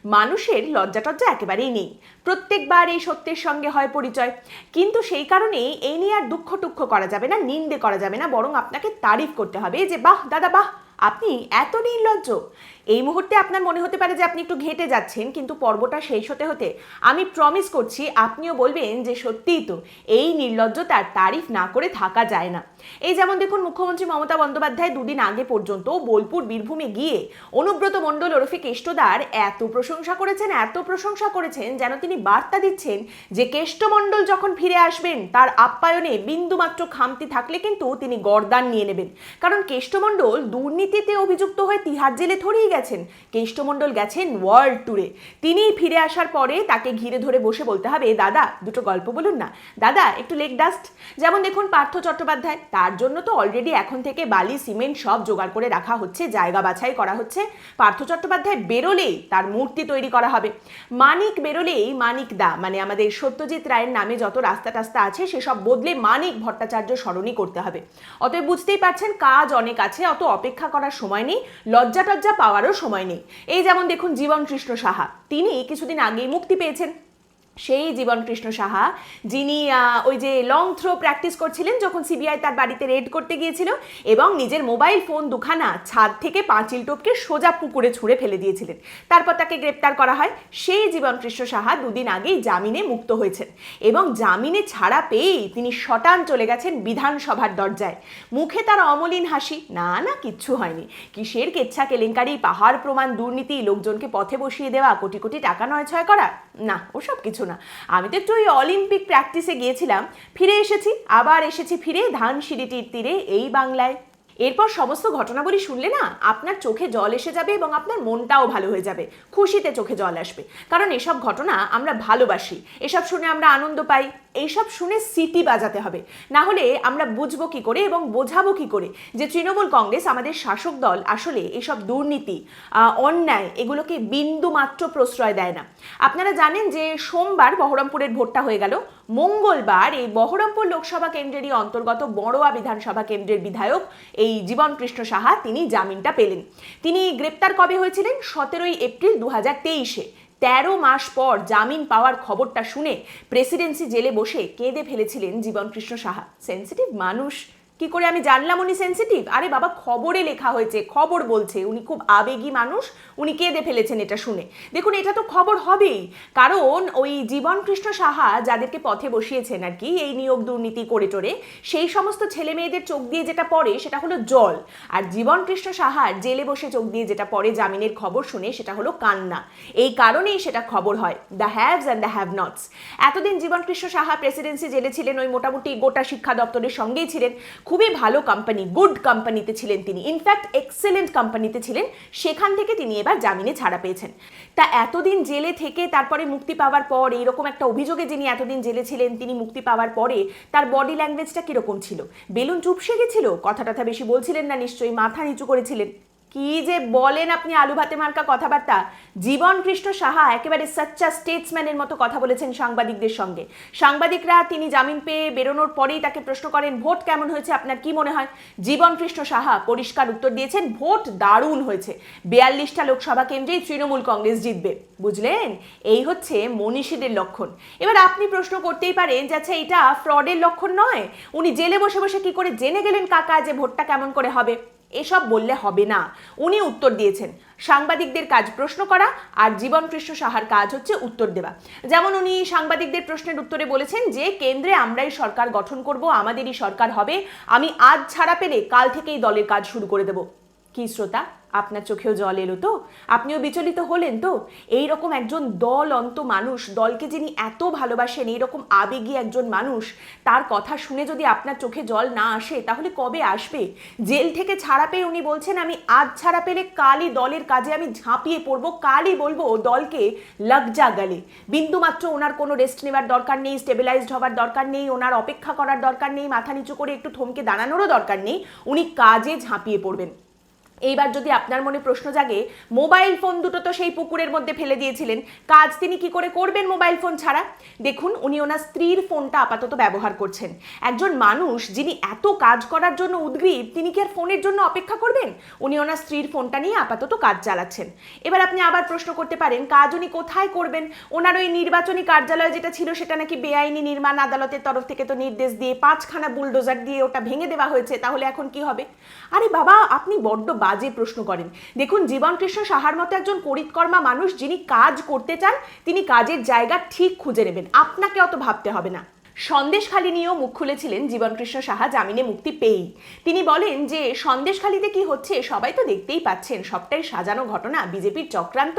মানুষের লজ্জা-টজ্জা একেবারেই নেই, প্রত্যেকবার এই সত্যের সঙ্গে হয় পরিচয়। কিন্তু সেই কারণে এই নিয়ে আর দুঃখ করা যাবে না, নিন্দে করা যাবে না, বরং আপনাকে তারিফ করতে হবে যে বাহ দাদা বাহ, আপনি এত নির্লজ্জ। এই মুহূর্তে আপনার মনে হতে পারে যে আপনি একটু ঘেঁটে যাচ্ছেন, কিন্তু পর্বটা শেষ হতে হতে আমি প্রমিস করছি আপনিও বলবেন যে সত্যিই তো, এই নির্লজ্জতার তারিফ না করে থাকা যায় না। এই যেমন দেখুন, মুখ্যমন্ত্রী মমতা বন্দ্যোপাধ্যায় দুদিন আগে পর্যন্ত বোলপুর বীরভূমে গিয়ে অনুব্রত মণ্ডল ওরফে কেষ্টদার এত প্রশংসা করেছেন যেন তিনি বার্তা দিচ্ছেন যে কেষ্টমণ্ডল যখন ফিরে আসবেন তার আপ্যায়নে বিন্দুমাত্র খামতি থাকলে কিন্তু তিনি গর্দান নিয়ে নেবেন। কারণ কেষ্টমণ্ডল দুর্নীতিতে অভিযুক্ত হয়ে তিহার জেলে ধরেই গেছেন, কেষ্টমণ্ডল গেছেন ওয়ার্ল্ড ট্যুরে। তিনি ফিরে আসার পরে তাকে ঘিরে ধরে বসে বলতে হবে, দাদা দুটো গল্প বলুন না, দাদা একটু লেগ ডাস্ট। যেমন দেখুন পার্থ চট্টোপাধ্যায়, তার জন্য তো অলরেডি এখন থেকে বালি সিমেন্ট সব জোগাড় করে রাখা হচ্ছে, জায়গা বাছাই করা হচ্ছে। পার্থ চট্টোপাধ্যায় বেরোলেই তার মূর্তি তৈরি করা হবে। মানিক বেরোলেই মানিক দা মানে আমাদের সত্যজিৎ রায়ের নামে যত রাস্তা টাস্তা আছে সেসব বদলে মানিক ভট্টাচার্য স্মরণই করতে হবে। অতএব বুঝতেই পারছেন কাজ অনেক আছে, অত অপেক্ষা করার সময় নেই, লজ্জা টজ্জা পাওয়ারও সময় নেই। এই যেমন দেখুন জীবন কৃষ্ণ সাহা, তিনি কিছুদিন আগেই মুক্তি পেয়েছেন। সেই জীবন কৃষ্ণ সাহা যিনি ওই যে লং থ্রো প্র্যাকটিস করছিলেন যখন সিবিআই তার বাড়িতে রেড করতে গিয়েছিল এবং নিজের মোবাইল ফোন দুখানা ছাদ থেকে পাঁচিল টপকে সোজা পুকুরে ছুঁড়ে ফেলে দিয়েছিলেন, তারপর তাকে গ্রেপ্তার করা হয়। সেই জীবন কৃষ্ণ সাহা দুদিন আগেই জামিনে মুক্ত হয়েছেন এবং জামিনে ছাড়া পেয়েই তিনি শটান চলে গেছেন বিধানসভার দরজায়। মুখে তার অমলিন হাসি, না না কিচ্ছু হয়নি, কিসের কেচ্ছা কেলেঙ্কারি, পাহাড় প্রমাণ দুর্নীতি, লোকজনকে পথে বসিয়ে দেওয়া, কোটি কোটি টাকা নয়ছয় করা, না ওসব কিছু না। আমি তো একটু ওই অলিম্পিক প্র্যাকটিসে গিয়েছিলাম, ফিরে এসেছি, আবার এসেছি ফিরে ধানসিঁড়িটির তীরে এই বাংলায়। এরপর সমস্ত ঘটনাবলী শুনলে না আপনার চোখে জল এসে যাবে এবং আপনার মনটাও ভালো হয়ে যাবে, খুশিতে চোখে জল আসবে। কারণ এসব ঘটনা আমরা ভালোবাসি, এসব শুনে আমরা আনন্দ পাই, এইসব শুনে সিটি বাজাতে হবে, না হলে আমরা বুঝবো কি করে এবং বোঝাবো কি করে যে তৃণমূল কংগ্রেস আমাদের শাসক দল আসলে এসব দুর্নীতি অন্যায় এগুলোকে বিন্দু মাত্র প্রশ্রয় দেয় না। আপনারা জানেন যে সোমবার বহরমপুরের ভোটটা হয়ে গেল, মঙ্গলবার এই বহরমপুর লোকসভা কেন্দ্রেরই অন্তর্গত বড়োয়া বিধানসভা কেন্দ্রের বিধায়ক এই জীবন কৃষ্ণ সাহা তিনি জামিনটা পেলেন। তিনি গ্রেপ্তার কবে হয়েছিলেন? 17 এপ্রিল 2023-এ। 13 মাস পর জামিন পাওয়ার খবরটা শুনে প্রেসিডেন্সি জেলে বসে কেঁদে ফেলেছিলেন জীবন কৃষ্ণ সাহা। সেন্সিটিভ মানুষ, কি করে আমি জানলাম উনি সেন্সিটিভ? আরে বাবা, খবরে লেখা হয়েছে, খবর বলছে উনি খুব আবেগী মানুষ, উনি কেঁদে ফেলেছেন এটা শুনে। দেখুন এটা তো খবর হবেই, কারণ ওই জীবন কৃষ্ণ সাহা যাদেরকে পথে বসিয়েছেন আর কি এই নিয়োগ দুর্নীতি করে টোরে, সেই সমস্ত ছেলে মেয়েদের চোখ দিয়ে যেটা পড়ে সেটা হলো জল, আর জীবন কৃষ্ণ সাহার জেলে বসে চোখ দিয়ে যেটা পড়ে জামিনের খবর শুনে সেটা হলো কান্না। এই কারণেই সেটা খবর হয়, the haves and the have nots. এতদিন জীবন কৃষ্ণ সাহা প্রেসিডেন্সি জেলে ছিলেন, ওই মোটামুটি গোটা শিক্ষা দপ্তরের সঙ্গেই ছিলেন, খুবই ভালো কোম্পানি, গুড কোম্পানিতে ছিলেন তিনি, ইনফ্যাক্ট এক্সেলেন্ট কোম্পানিতে ছিলেন, সেখান থেকে তিনি এবার জামিনে ছাড়া পেয়েছেন। তা এতদিন জেলে থেকে তারপরে মুক্তি পাওয়ার পর এইরকম একটা অভিযোগে যিনি এতদিন জেলে ছিলেন তিনি মুক্তি পাওয়ার পরে তার বডি ল্যাঙ্গুয়েজটা কিরকম ছিল? বেলুন চুপসে গেছিল, কথা টথা বেশি বলছিলেন না নিশ্চয়ই, মাথা নিচু করেছিলেন। কি যে বলেন আপনি আলু ভাতে মার্কা কথাবার্তা! জীবন কৃষ্ণ সাহা একেবারে সাচ্চা স্টেটসম্যানের মতো কথা বলেছেন সাংবাদিকদের সঙ্গে। সাংবাদিকরা তিনি জামিন পেয়ে বেরোনোর পরেই তাকে প্রশ্ন করেন, ভোট কেমন হয়েছে আপনার, কি মনে হয়? জীবন কৃষ্ণ সাহা পরিষ্কার উত্তর দিয়েছেন, ভোট দারুণ হয়েছে, 42টা লোকসভা কেন্দ্রেই তৃণমূল কংগ্রেস জিতবে। বুঝলেন, এই হচ্ছে মনীষীদের লক্ষণ। এবার আপনি প্রশ্ন করতেই পারেন যে আচ্ছা এটা ফ্রডের লক্ষণ নয়? উনি জেলে বসে বসে কি করে জেনে গেলেন কাকা যে ভোটটা কেমন করে হবে? এসব বললে হবে না, উনি উত্তর দিয়েছেন। সাংবাদিকদের কাজ প্রশ্ন করা, আর জীবন কৃষ্ণ সাহার কাজ হচ্ছে উত্তর দেওয়া। যেমন উনি সাংবাদিকদের প্রশ্নের উত্তরে বলেছেন যে কেন্দ্রে আমরাই সরকার গঠন করব, আমাদেরই সরকার হবে, আমি আজ ছাড়া পেলে কাল থেকেই দলের কাজ শুরু করে দেব। কি শ্রোতা, আপনার চোখেও জল এলো তো? আপনিও বিচলিত হলেন তো? এইরকম একজন দল অন্ত মানুষ, দলকে যিনি এত ভালোবাসেন, এইরকম আবেগী একজন মানুষ, তার কথা শুনে যদি আপনার চোখে জল না আসে তাহলে কবে আসবে? জেল থেকে ছাড়া পেয়ে উনি বলছেন আমি আজ ছাড়া পেলে কালই দলের কাজে আমি ঝাঁপিয়ে পড়বো, কালই বলবো দলকে লাগ যা গালে। বিন্দুমাত্র ওনার কোনো রেস্ট নেওয়ার দরকার নেই, স্টেবিলাইজড হওয়ার দরকার নেই, ওনার অপেক্ষা করার দরকার নেই, মাথা নিচু করে একটু থমকে দাঁড়ানোরও দরকার নেই, উনি কাজে ঝাঁপিয়ে পড়বেন। এইবার যদি আপনার মনে প্রশ্ন জাগে, মোবাইল ফোন দুটো তো সেই পুকুরের মধ্যে ফেলে দিয়েছিলেন, কাজ তিনি কি করে করবেন মোবাইল ফোন ছাড়া? দেখুন, উনি ওনার স্ত্রীর ফোনটা আপাতত ব্যবহার করছেন। একজন মানুষ যিনি এত কাজ করার জন্য উদগ্রীব, তিনি কি আর ফোনের জন্য অপেক্ষা করবেন? উনি ওনার স্ত্রীর ফোনটা নিয়ে আপাতত কাজ চালাচ্ছেন। এবার আপনি আবার প্রশ্ন করতে পারেন, কাজ উনি কোথায় করবেন? ওনার ওই নির্বাচনী কার্যালয় যেটা ছিল সেটা নাকি বেআইনি নির্মাণ আদালতের তরফ থেকে তো নির্দেশ দিয়ে 5খানা বুলডোজার দিয়ে ওটা ভেঙে দেওয়া হয়েছে, তাহলে এখন কি হবে? আরে বাবা, আপনি বড্ড বাজে প্রশ্ন করেন। দেখুন, জীবনকৃষ্ণ সাহার মতো একজন করিতকর্মা মানুষ যিনি কাজ করতে চান, তিনি কাজের জায়গা ঠিক খুঁজে নেবেন, আপনাকে অত ভাবতে হবে না। সন্দেশখালী নিয়েও মুখ খুলেছিলেন জীবনকৃষ্ণ সাহা জামিনে মুক্তি পেয়েই। তিনি বলেন যে সন্দেশখালীতে কি হচ্ছে সবাই তো দেখতেই পাচ্ছেন, সবটাই সাজানো ঘটনা, বিজেপির চক্রান্ত।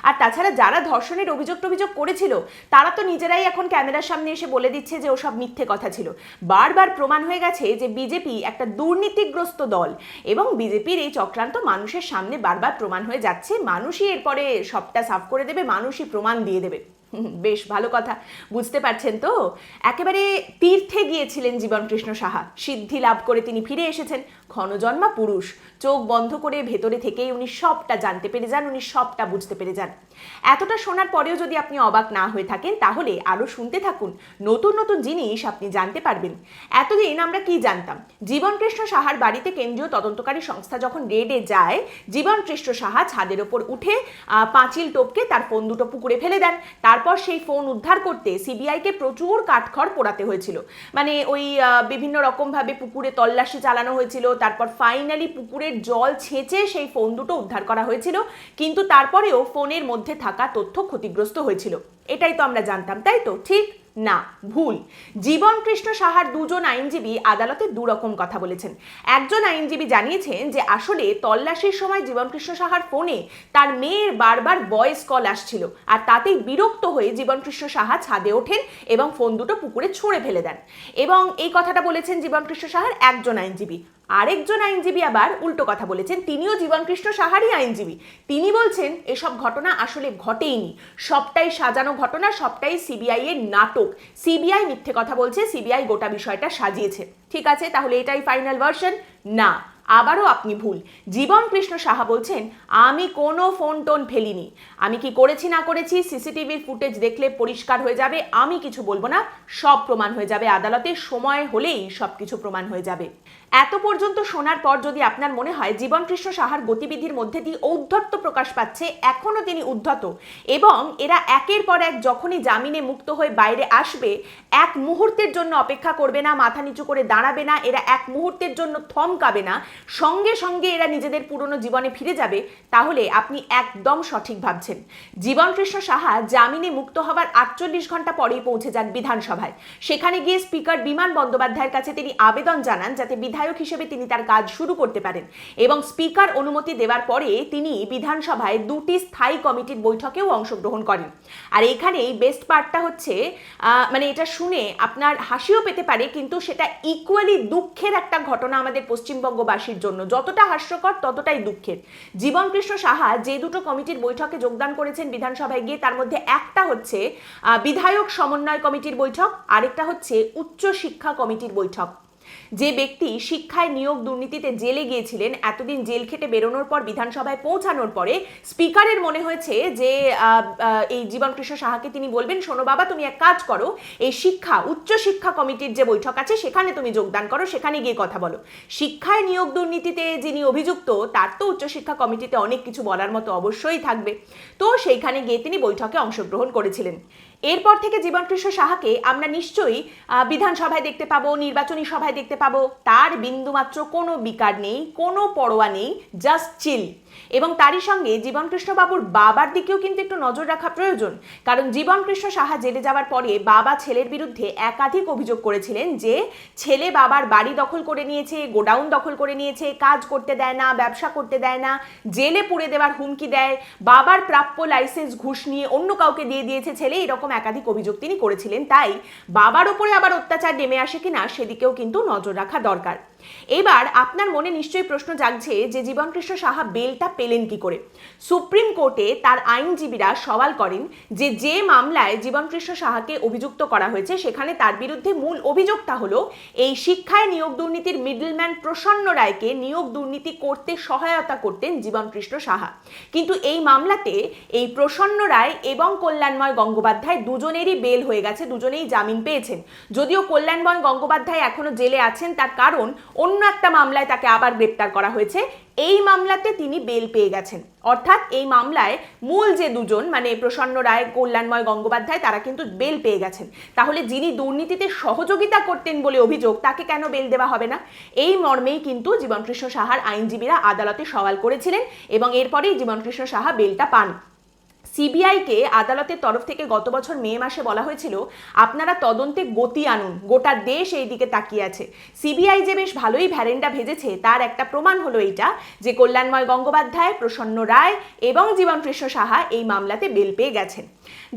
আর তাছাড়া যারা ধর্ষণের অভিযোগ করেছিল তারা তো নিজেরাই এখন ক্যামেরার সামনে এসে বলে দিচ্ছে যে ওসব মিথ্যে কথা ছিল। বারবার প্রমাণ হয়ে গেছে যে বিজেপি একটা দুর্নীতিগ্রস্ত দল, এবং বিজেপির এই চক্রান্ত মানুষের সামনে বারবার প্রমাণ হয়ে যাচ্ছে। মানুষই এরপরে সবটা সাফ করে দেবে, মানুষই প্রমাণ দিয়ে দেবে। বেশ ভালো কথা, বুঝতে পারছেন তো? একেবারে তীর্থে গিয়েছিলেন জীবনকৃষ্ণ সাহা, সিদ্ধি লাভ করে তিনি ফিরে এসেছেন। ক্ষণজন্মা পুরুষ, চোখ বন্ধ করে ভেতরে থেকেই উনি সবটা জানতে পেরে যান, উনি সবটা বুঝতে পেরে যান। এতটা শোনার পরেও যদি আপনি অবাক না হয়ে থাকেন, তাহলে আরও শুনতে থাকুন, নতুন নতুন জিনিস আপনি জানতে পারবেন। এতদিন আমরা কি জানতাম? জীবনকৃষ্ণ সাহার বাড়িতে কেন্দ্রীয় তদন্তকারী সংস্থা যখন রেডে যায়, জীবনকৃষ্ণ সাহা ছাদের ওপর উঠে পাঁচিল টপকে তার ফোন দুটো পুকুরে ফেলে দেন। তারপর সেই ফোন উদ্ধার করতে সিবিআইকে প্রচুর কাঠখড় পোড়াতে হয়েছিল। মানে ওই বিভিন্ন রকমভাবে পুকুরে তল্লাশি চালানো হয়েছিল, তারপর ফাইনালি পুকুরের জল ছেঁচে সেই ফোন দুটো উদ্ধার করা হয়েছিল। কিন্তু তারপরেও ফোনের মধ্যে থাকা তথ্য ক্ষতিগ্রস্ত হয়েছিল। এটাই তো আমরা জানতাম, তাই তো? ঠিক না, ভুল। জীবনকৃষ্ণ সাহার দুজন আইনজীবী আদালতে দুরকম কথা বলেছেন। একজন আইনজীবী জানিয়েছেন যে আসলে তল্লাশির সময় জীবনকৃষ্ণ সাহার ফোনে তার মেয়ের বারবার ভয়েস কল আসছিল, আর তাতেই বিরক্ত হয়ে জীবনকৃষ্ণ সাহা ছাদে ওঠেন এবং ফোন দুটো পুকুরে ছুঁড়ে ফেলে দেন। এবং এই কথাটা বলেছেন জীবনকৃষ্ণ সাহার একজন আইনজীবী। আরেকজন আইনজীবী আবার উল্টো কথা বলেছেন, তিনিও জীবনকৃষ্ণ সাহারই আইনজীবী। তিনি বলছেন এসব ঘটনা আসলে ঘটেইনি, সবটাই সাজানো ঘটনা, সবটাই সিবিআই এর নাটক। সিবিআই মিথ্যে কথা বলছে, সিবিআই গোটা বিষয়টা সাজিয়েছে। ঠিক আছে, তাহলে এটাই ফাইনাল ভার্সন? না, আবারও আপনি ভুল। জীবনকৃষ্ণ সাহা বলছেন আমি কোনো ফোন টোন ফেলিনি, আমি কি করেছি না করেছি সিসিটিভির ফুটেজ দেখলে পরিষ্কার হয়ে যাবে, আমি কিছু বলবো না, সব প্রমাণ হয়ে যাবে আদালতে, সময় হলেই সব কিছু প্রমাণ হয়ে যাবে। এত পর্যন্ত শোনার পর যদি আপনার মনে হয় জীবনকৃষ্ণ সাহার গতিবিধির মধ্যে দিয়ে ঔদ্ধত্য প্রকাশ পাচ্ছে, এখনো তিনি উদ্ধত, এবং এরা একের পর এক যখনই জামিনে মুক্ত হয়ে বাইরে আসবে এক মুহূর্তের জন্য অপেক্ষা করবে না, মাথা নিচু করে দাঁড়াবে না, এরা এক মুহূর্তের জন্য থমকাবে না, সঙ্গে সঙ্গে এরা নিজেদের পুরনো জীবনে ফিরে যাবে, তাহলে আপনি একদম সঠিক ভাবছেন। জীবনকৃষ্ণ সাহা জামিনে মুক্ত হবার 48 ঘন্টা পরেই পৌঁছে যান বিধানসভায়। সেখানে গিয়ে স্পিকার বিমান বন্দ্যোপাধ্যায়ের কাছে তিনি আবেদন জানান যাতে বিধায়ক হিসেবে তিনি তার কাজ শুরু করতে পারেন, এবং স্পিকার অনুমতি দেওয়ার পরে তিনি বিধানসভায় 2টি স্থায়ী কমিটির বৈঠকেও অংশগ্রহণ করেন। আর এইখানে বেস্ট পার্টটা হচ্ছে, মানে এটা শুনে আপনার হাসিও পেতে পারে, কিন্তু সেটা ইকুয়ালি দুঃখের একটা ঘটনা আমাদের পশ্চিমবঙ্গবাসীর জন্য। যতটা হাস্যকর ততটাই দুঃখের। জীবনকৃষ্ণ সাহা যে দুটো কমিটির বৈঠকে যোগদান করেছেন বিধানসভায় গিয়ে, তার মধ্যে একটা হচ্ছে বিধায়ক সমন্বয় কমিটির বৈঠক, আরেকটা হচ্ছে উচ্চ শিক্ষা কমিটির বৈঠক। যে ব্যক্তি শিক্ষায় নিয়োগ দুর্নীতিতে জেলে গিয়েছিলেন, এতদিন জেল খেটে বেরোনোর পর বিধানসভায় পৌঁছানোর পরে স্পিকারের মনে হয়েছে যে এই জীবনকৃষ্ণ সাহাকে তিনি বলবেন, শোনো বাবা, তুমি এক কাজ করো, এই উচ্চ শিক্ষা কমিটির যে বৈঠক আছে সেখানে তুমি যোগদান করো, সেখানে গিয়ে কথা বলো। শিক্ষায় নিয়োগ দুর্নীতিতে যিনি অভিযুক্ত, তার তো উচ্চশিক্ষা কমিটিতে অনেক কিছু বলার মতো অবশ্যই থাকবে। তো সেইখানে গিয়ে তিনি বৈঠকে অংশগ্রহণ করেছিলেন। এরপর থেকে জীবনকৃষ্ণ সাহাকে আমরা নিশ্চয়ই বিধানসভায় দেখতে পাবো, নির্বাচনী সভায় দেখতে পাবো, তার বিন্দুমাত্র কোনো বিকার নেই, কোনো পরোয়া নেই, জাস্ট চিল। এবং তারই সঙ্গে জীবনকৃষ্ণ বাবুর বাবার দিকেও কিন্তু একটু নজর রাখা প্রয়োজন, কারণ জীবনকৃষ্ণ সাহা জেলে যাওয়ার পরে বাবা ছেলের বিরুদ্ধে একাধিক অভিযোগ করেছিলেন যে ছেলে বাবার বাড়ি দখল করে নিয়েছে, গোডাউন দখল করে নিয়েছে, কাজ করতে দেয় না, ব্যবসা করতে দেয় না, জেলে পুড়ে দেওয়ার হুমকি দেয়, বাবার প্রাপ্য লাইসেন্স ঘুষ নিয়ে অন্য কাউকে দিয়ে দিয়েছে ছেলে, এরকম একাধিক অভিযোগ তিনি করেছিলেন। তাই বাবার উপরে আবার অত্যাচার নেমে আসে কিনা সেদিকেও কিন্তু নজর রাখা দরকার। এবার আপনার মনে নিশ্চয়ই প্রশ্ন জাগছে যে জীবনকৃষ্ণ সাহা বেলটা পেলেন কি করে। সুপ্রিম কোর্টে তার আইনজীবীরা সওয়াল করেন যে মামলায় জীবনকৃষ্ণ সাহাকে অভিযুক্ত করা হয়েছে সেখানে তার বিরুদ্ধে মূল অভিযোগটা হলো এই শিক্ষায় নিয়োগ দুর্নীতির মিডলম্যান প্রসন্ন রায়কে নিয়োগ দুর্নীতি করতে সহায়তা করতেন জীবনকৃষ্ণ সাহা। কিন্তু এই মামলাতে এই প্রসন্ন রায় এবং কল্যাণময় গঙ্গোপাধ্যায় দুজনেরই বেল হয়ে গেছে, দুজনেই জামিন পেয়েছেন। যদিও কল্যাণময় গঙ্গোপাধ্যায় এখনো জেলে আছেন, তার কারণ অন্য একটা মামলায় তাকে আবার গ্রেপ্তার করা হয়েছে। এই মামলাতে তিনি বেল পেয়ে গেছেন, অর্থাৎ এই মামলায় মূল যে দুজন মানে প্রসন্ন রায়, কল্যাণময় গঙ্গোপাধ্যায় তারা কিন্তু বেল পেয়ে গেছেন। তাহলে যিনি দুর্নীতিতে সহযোগিতা করতেন বলে অভিযোগ তাকে কেন বেল দেওয়া হবে না? এই মর্মেই কিন্তু জীবনকৃষ্ণ সাহার আইনজীবীরা আদালতে সওয়াল করেছিলেন এবং এরপরেই জীবনকৃষ্ণ সাহা বেলটা পান। সিবিআইকে আদালতের তরফ থেকে গত বছর মে মাসে বলা হয়েছিল আপনারা তদন্তে গতি আনুন, গোটা দেশ এই দিকে তাকিয়ে আছে। সিবিআই যে বেশ ভালোই ভ্যারেন্ডা ভেজেছে তার একটা প্রমাণ হলো এইটা যে কল্যাণময় গঙ্গোপাধ্যায়, প্রসন্ন রায় এবং জীবনকৃষ্ণ সাহা এই মামলাতে বেল পেয়ে গেছেন।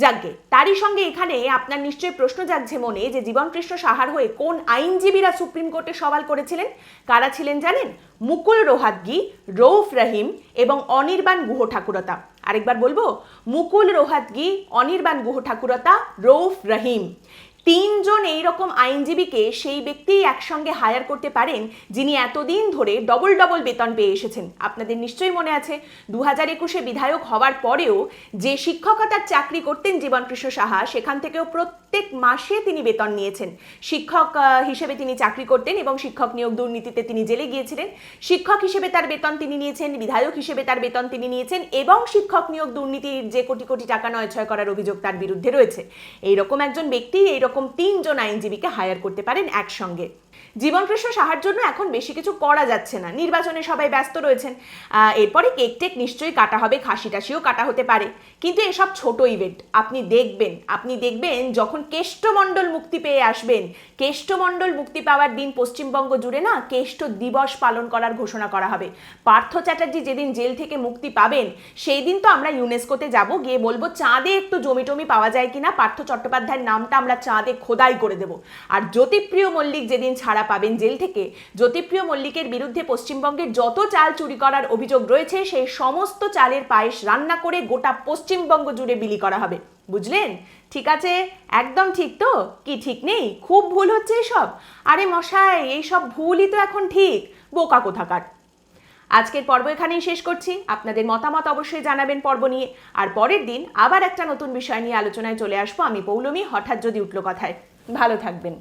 যাকগে, তারই সঙ্গে এখানে আপনার নিশ্চয়ই প্রশ্ন জাগছে মনে যে জীবনকৃষ্ণ সাহার হয়ে কোন আইনজীবীরা সুপ্রিম কোর্টে সওয়াল করেছিলেন। কারা ছিলেন জানেন? মুকুল রোহাতগি, রৌফ রহিম এবং অনির্বাণ গুহ ঠাকুরতা। আরেকবার বলবো, মুকুল রোহাতগি, অনির্বাণ গুহ ঠাকুরতা, রৌফ রহিম। তিনজন এইরকম আইনজীবীকে সেই ব্যক্তি একসঙ্গে হায়ার করতে পারেন যিনি এতদিন ধরে ডবল ডবল বেতন পেয়ে এসেছেন। আপনাদের নিশ্চয়ই মনে আছে 2021-এ বিধায়ক হওয়ার পরেও যে শিক্ষকতার চাকরি করতেন জীবনকৃষ্ণ সাহা, সেখান থেকেও প্রত্যেক মাসে তিনি বেতন নিয়েছেন। শিক্ষক হিসেবে তিনি চাকরি করতেন এবং শিক্ষক নিয়োগ দুর্নীতিতে তিনি জেলে গিয়েছিলেন। শিক্ষক হিসেবে তার বেতন তিনি নিয়েছেন, বিধায়ক হিসেবে তার বেতন তিনি নিয়েছেন এবং শিক্ষক নিয়োগ দুর্নীতির যে কোটি কোটি টাকা নয়ছয় করার অভিযোগ তার বিরুদ্ধে রয়েছে। এইরকম একজন ব্যক্তি এইরকম তিনজন আইনজীবীকে হায়ার করতে পারেন একসঙ্গে। জীবনকৃষ্ণ সাহার জন্য এখন বেশি কিছু করা যাচ্ছে না, নির্বাচনে সবাই ব্যস্ত রয়েছেন। এরপরে কেক টেক নিশ্চয়ই কাটা হবে, খাসি টাসিও কাটা হতে পারে, কিন্তু এসব ছোট ইভেন্ট। আপনি দেখবেন যখন কেষ্টমণ্ডল মুক্তি পেয়ে আসবেন, কেষ্টমণ্ডল মুক্তি পাওয়ার দিন পশ্চিমবঙ্গ জুড়ে না কেষ্ট দিবস পালন করার ঘোষণা করা হবে। পার্থ চ্যাটার্জি যেদিন জেল থেকে মুক্তি পাবেন সেই দিন তো আমরা ইউনেস্কোতে যাব, গিয়ে বলবো চাঁদে একটু জমি টমি পাওয়া যায় কিনা, পার্থ চট্টোপাধ্যায়ের নামটা আমরা চাঁদে খোদাই করে দেব। আর জ্যোতিপ্রিয় মল্লিক যেদিন ছাড়া পাবেন জেল থেকে, জ্যোতিপ্রিয় মল্লিকের বিরুদ্ধে পশ্চিমবঙ্গের যত চাল চুরি করার অভিযোগ রয়েছে সেই সমস্ত চালের পায়েস রান্না করে গোটা পশ্চিমবঙ্গ জুড়ে বিলি করা হবে। বুঝলেন? ঠিক আছে, একদম ঠিক তো? কি ঠিক নেই? খুব ভুল হচ্ছে এসব? আরে মশাই, এইসব ভুলই তো এখন ঠিক, বোকা কোথাকার। আজকের পর্ব এখানেই শেষ করছি। আপনাদের মতামত অবশ্যই জানাবেন পর্ব নিয়ে। আর পরের দিন আবার একটা নতুন বিষয় নিয়ে আলোচনায় চলে আসবো আমি, পৌলমী, হঠাৎ যদি উঠলো কথায়। ভালো থাকবেন।